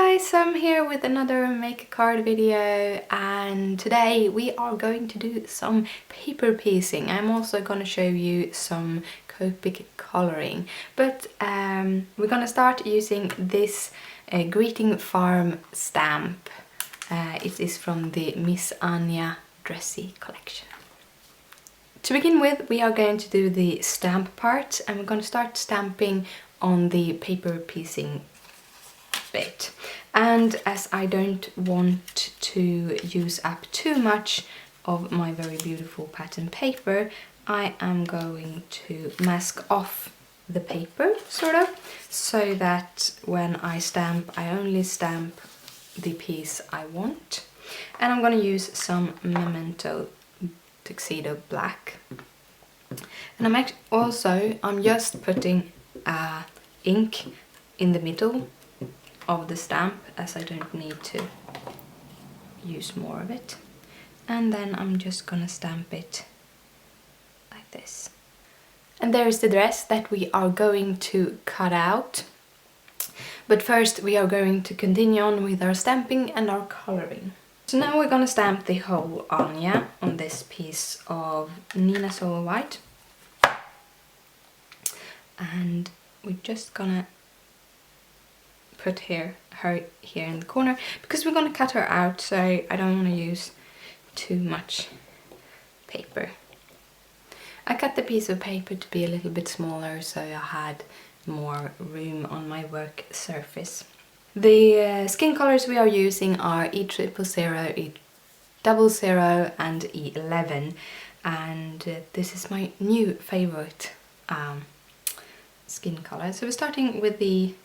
guys, I'm here with another make a card video, and today we are going to do some paper piecing. I'm also going to show you some Copic coloring, but we're going to start using this greeting farm stamp. It is from the Miss Anya Dressy collection. To begin with, we are going to do the stamp part, and we're going to start stamping on the paper piecing bit. And as I don't want to use up too much of my very beautiful pattern paper, I am going to mask off the paper, sort of, so that when I stamp, I only stamp the piece I want. And I'm going to use some Memento Tuxedo Black. And I'm just putting ink in the middle of the stamp, as I don't need to use more of it. And then I'm just gonna stamp it like this. And there is the dress that we are going to cut out. But first we are going to continue on with our stamping and our coloring. So now we're gonna stamp the whole Anya on this piece of Nina Soul White. And we're just gonna put her here in the corner, because we're going to cut her out, so I don't want to use too much paper. I cut the piece of paper to be a little bit smaller, so I had more room on my work surface. The skin colors we are using are E000, E00 and E11, and this is my new favorite skin color. So we're starting with the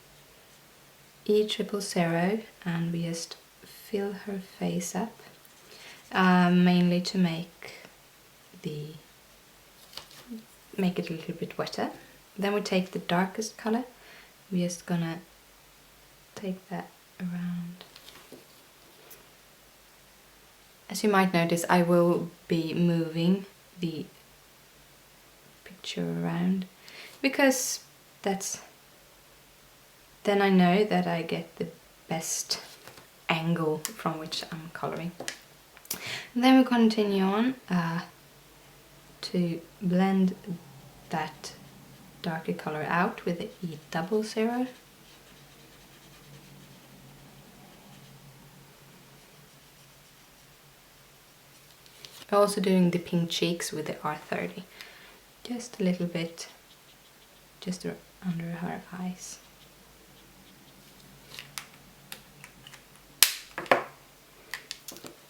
E000, and we just fill her face up, mainly to make it a little bit wetter. Then we take the darkest color, we're just gonna take that around. As you might notice, I will be moving the picture around, because then I know that I get the best angle from which I'm coloring. And then we continue on to blend that darker color out with the E00. I'm also doing the pink cheeks with the R30. Just a little bit, just under her eyes.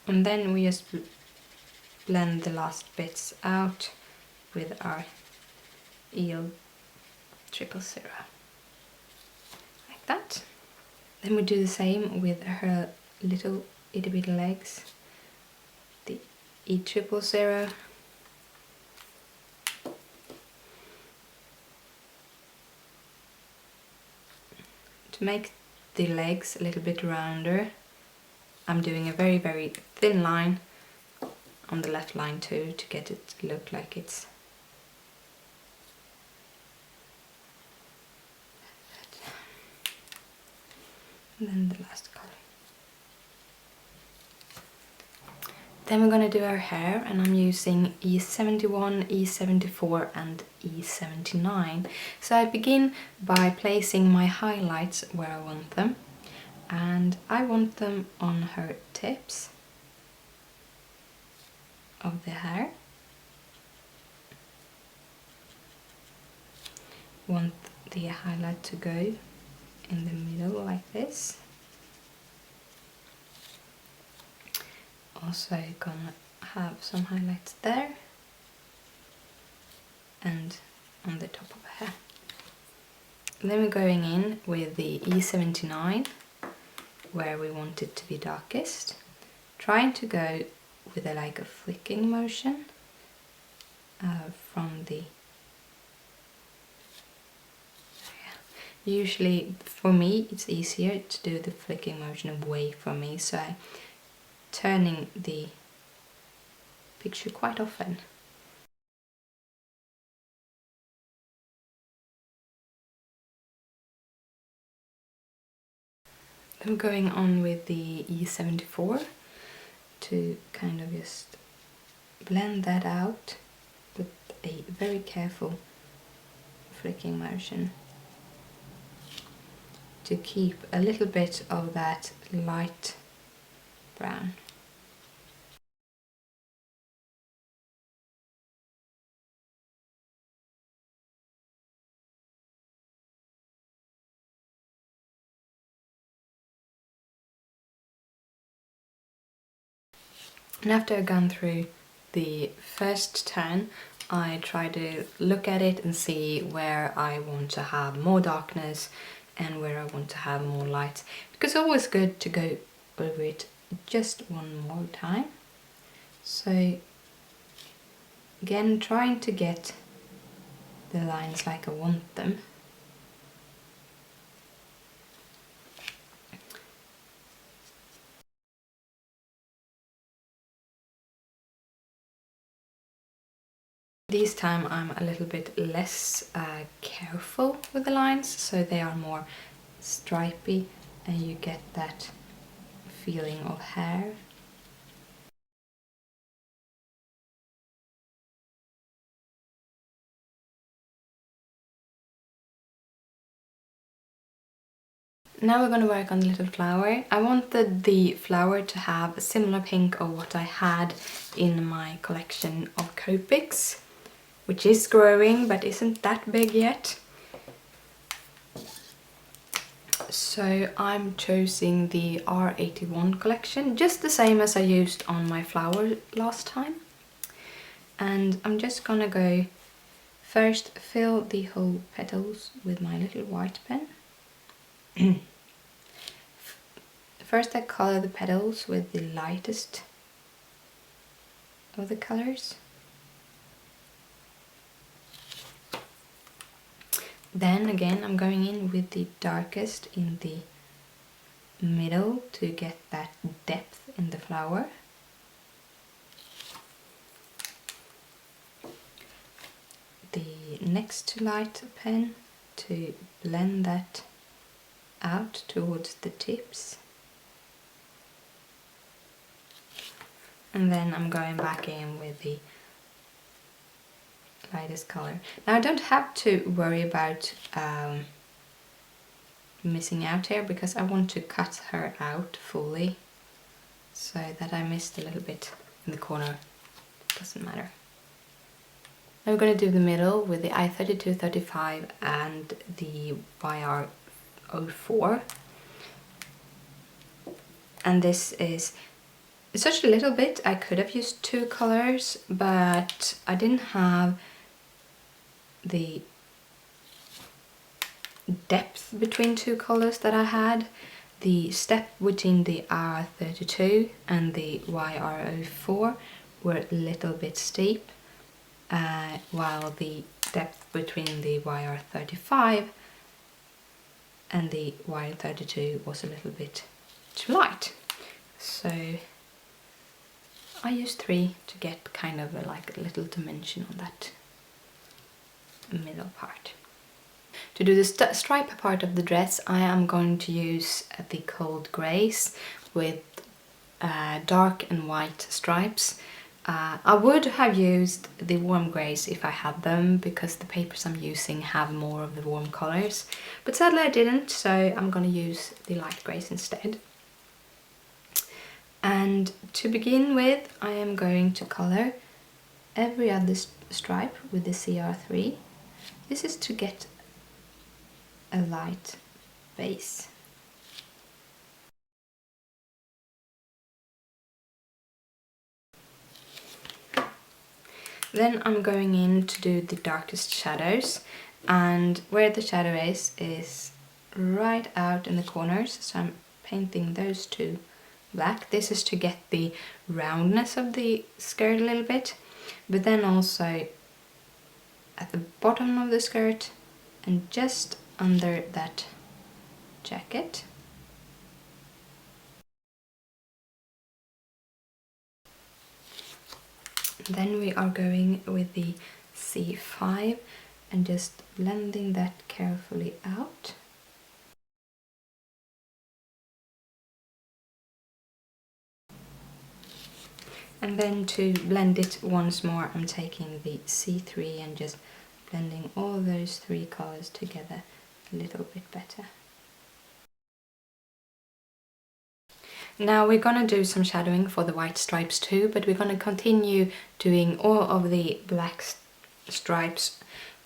And then we just blend the last bits out with our E000, like that. Then we do the same with her little itty bitty legs, the E000. To make the legs a little bit rounder, I'm doing a very, very thin line on the left line too, to get it to look like it's and then the last color. Then we're gonna do our hair, and I'm using E71, E74 and E79. So I begin by placing my highlights where I want them. And I want them on her tips of the hair. Want the highlight to go in the middle like this. Also gonna have some highlights there and on the top of her hair. Then we're going in with the E79, where we want it to be darkest, trying to go with like a flicking motion from the... Usually for me it's easier to do the flicking motion away from me, so I'm turning the picture quite often. I'm going on with the E74 to kind of just blend that out with a very careful flicking motion to keep a little bit of that light brown. And after I've gone through the first turn, I try to look at it and see where I want to have more darkness and where I want to have more light. Because it's always good to go over it just one more time. So again, trying to get the lines like I want them. This time I'm a little bit less careful with the lines, so they are more stripy and you get that feeling of hair. Now we're going to work on the little flower. I wanted the flower to have a similar pink of what I had in my collection of Copics, which is growing but isn't that big yet. So I'm choosing the R81 collection, just the same as I used on my flower last time. And I'm just gonna go first fill the whole petals with my little white pen. First I color the petals with the lightest of the colors. Then again I'm going in with the darkest in the middle to get that depth in the flower. The next to light pen to blend that out towards the tips. And then I'm going back in with the lightest color. Now I don't have to worry about missing out here because I want to cut her out fully, so that I missed a little bit in the corner, doesn't matter. Now we're going to do the middle with the I3235 and the YR04. And this is such a little bit. I could have used two colors, but I didn't have the depth between two colors that I had. The step between the R32 and the YR04 were a little bit steep, while the depth between the YR35 and the YR32 was a little bit too light. So I used 3 to get kind of like a little dimension on that middle part. To do the stripe part of the dress, I am going to use the cold greys with dark and white stripes. I would have used the warm greys if I had them, because the papers I'm using have more of the warm colors, but sadly I didn't, so I'm going to use the light greys instead. And to begin with, I am going to color every other stripe with the CR3. This is to get a light base. Then I'm going in to do the darkest shadows, and where the shadow is right out in the corners, so I'm painting those two black. This is to get the roundness of the skirt a little bit, but then also at the bottom of the skirt and just under that jacket. Then we are going with the C5 and just blending that carefully out. And then to blend it once more, I'm taking the C3 and just blending all those three colors together a little bit better. Now we're gonna do some shadowing for the white stripes too, but we're gonna continue doing all of the black stripes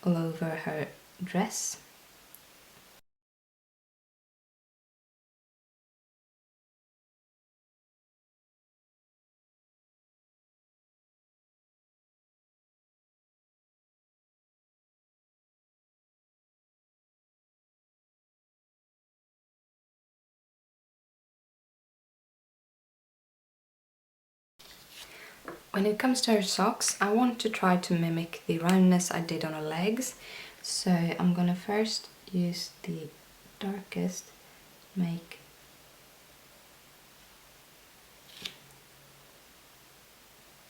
all over her dress. When it comes to her socks, I want to try to mimic the roundness I did on her legs. So I'm gonna first use the darkest, make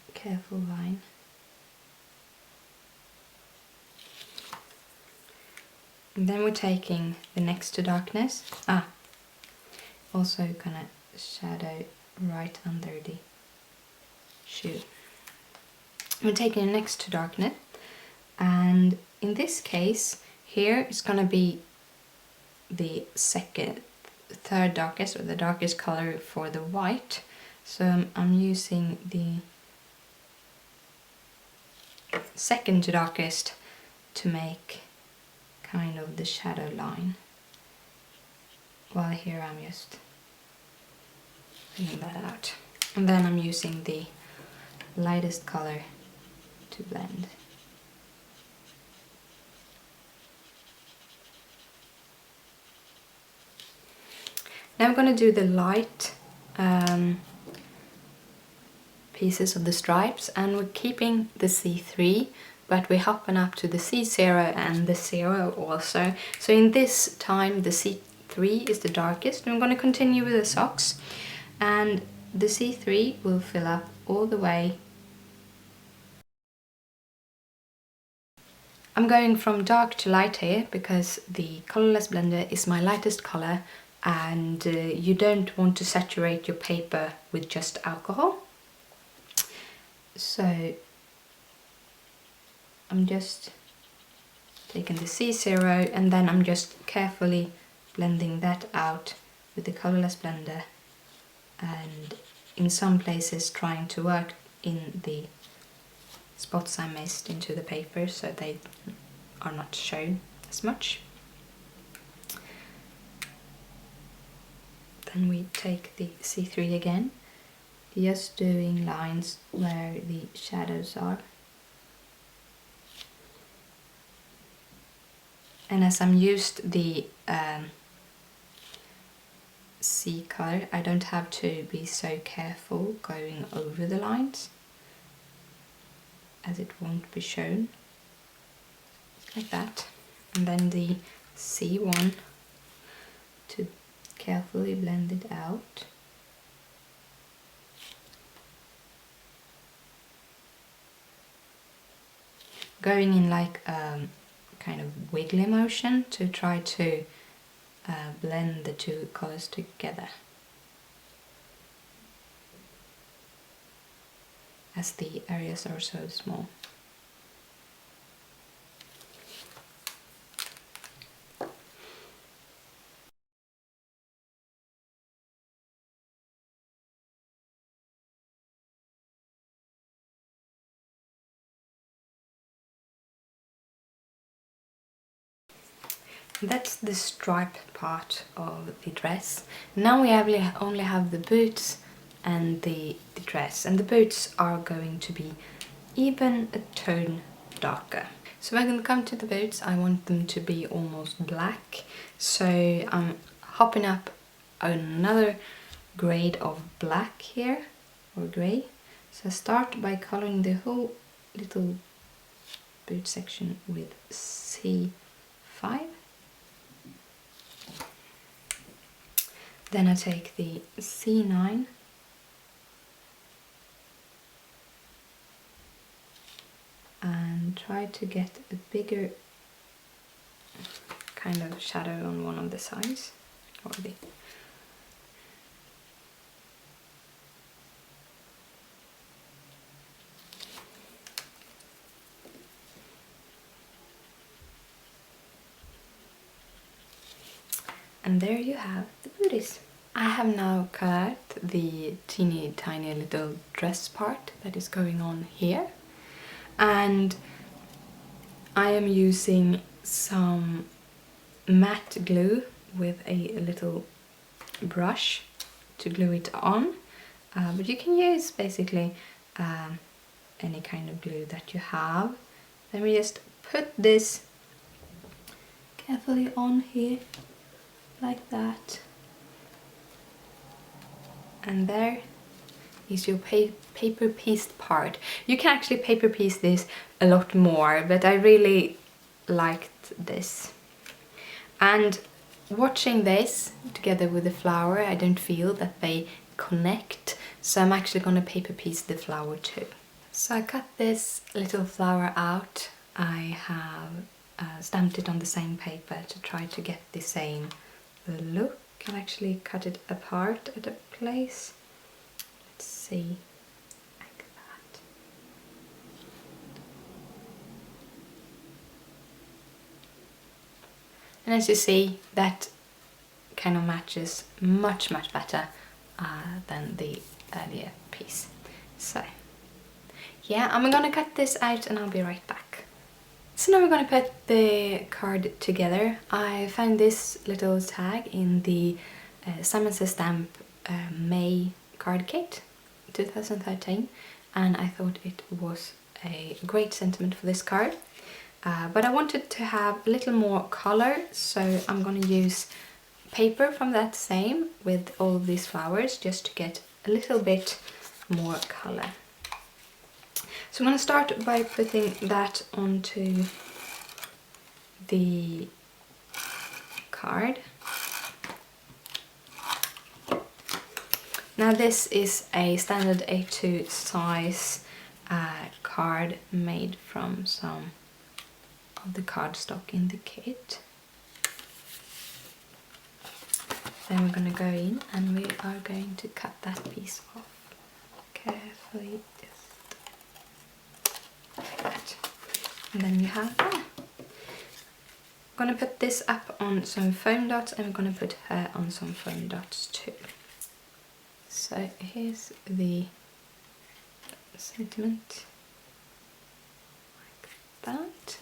a careful line. And then we're taking the next to darkness. Also gonna shadow right under the shoe. We're taking the next to darkness, and in this case here it's gonna be the third darkest, or the darkest color for the white. So I'm using the second to darkest to make kind of the shadow line, while here I'm just filling that out. And then I'm using the lightest color to blend. Now I'm going to do the light pieces of the stripes, and we're keeping the C3, but we're hopping up to the C0 and the 0 also. So in this time the C3 is the darkest, and I'm going to continue with the socks, and the C3 will fill up all the way. I'm going from dark to light here because the colorless blender is my lightest color, and you don't want to saturate your paper with just alcohol. So I'm just taking the C0, and then I'm just carefully blending that out with the colorless blender, and in some places trying to work in the spots I missed into the paper so they are not shown as much. Then we take the C3 again, just doing lines where the shadows are. And as I'm used the C color, I don't have to be so careful going over the lines, as it won't be shown, like that. And then the C1 to carefully blend it out. Going in like a kind of wiggly motion to try to blend the two colors together, as the areas are so small. That's the stripe part of the dress. Now we only have the boots and the dress, and the boots are going to be even a tone darker. So when it comes to the boots, I want them to be almost black, so I'm hopping up another grade of black here, or grey. So I start by coloring the whole little boot section with C5. Then I take the C9 and try to get a bigger kind of shadow on one of the sides, or the And there you have the booties. I have now cut the teeny tiny little dress part that is going on here, and I am using some matte glue with a little brush to glue it on, but you can use basically any kind of glue that you have. Then we just put this carefully on here like that, and there is your paper pieced part. You can actually paper piece this a lot more, but I really liked this. And watching this together with the flower, I don't feel that they connect, so I'm actually gonna paper piece the flower too. So I cut this little flower out. I have stamped it on the same paper to try to get the same look. Can actually cut it apart at a place. Let's see, like that. And as you see, that kind of matches much better than the earlier piece. So yeah, I'm gonna cut this out and I'll be right back. So now we're gonna put the card together. I found this little tag in the Simon Says Stamp May card kit 2013, and I thought it was a great sentiment for this card. But I wanted to have a little more color, so I'm gonna use paper from that same with all of these flowers just to get a little bit more color. So I'm going to start by putting that onto the card. Now this is a standard A2 size card made from some of the cardstock in the kit. Then we're going to go in and we are going to cut that piece off carefully, just like that. And then you have that. I'm going to put this up on some foam dots, and I'm going to put her on some foam dots too. So here's the sentiment, like that.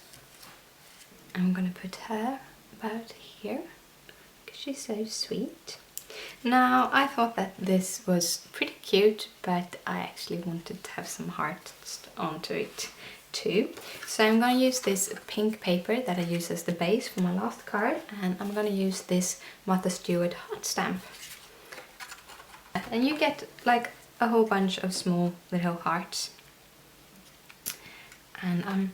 I'm going to put her about here, because she's so sweet. Now, I thought that this was pretty cute, but I actually wanted to have some hearts onto it too. So I'm going to use this pink paper that I used as the base for my last card, and I'm going to use this Martha Stewart heart stamp. And you get like a whole bunch of small little hearts. And I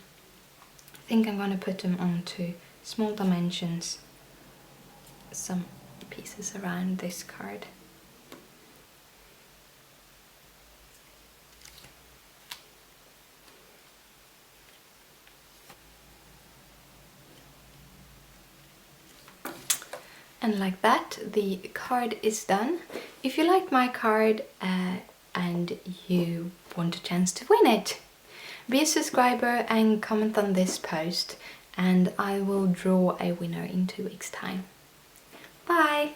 think I'm going to put them onto small dimensions, some pieces around this card. And like that, the card is done. If you like my card and you want a chance to win it, be a subscriber and comment on this post, and I will draw a winner in 2 weeks' time. Bye!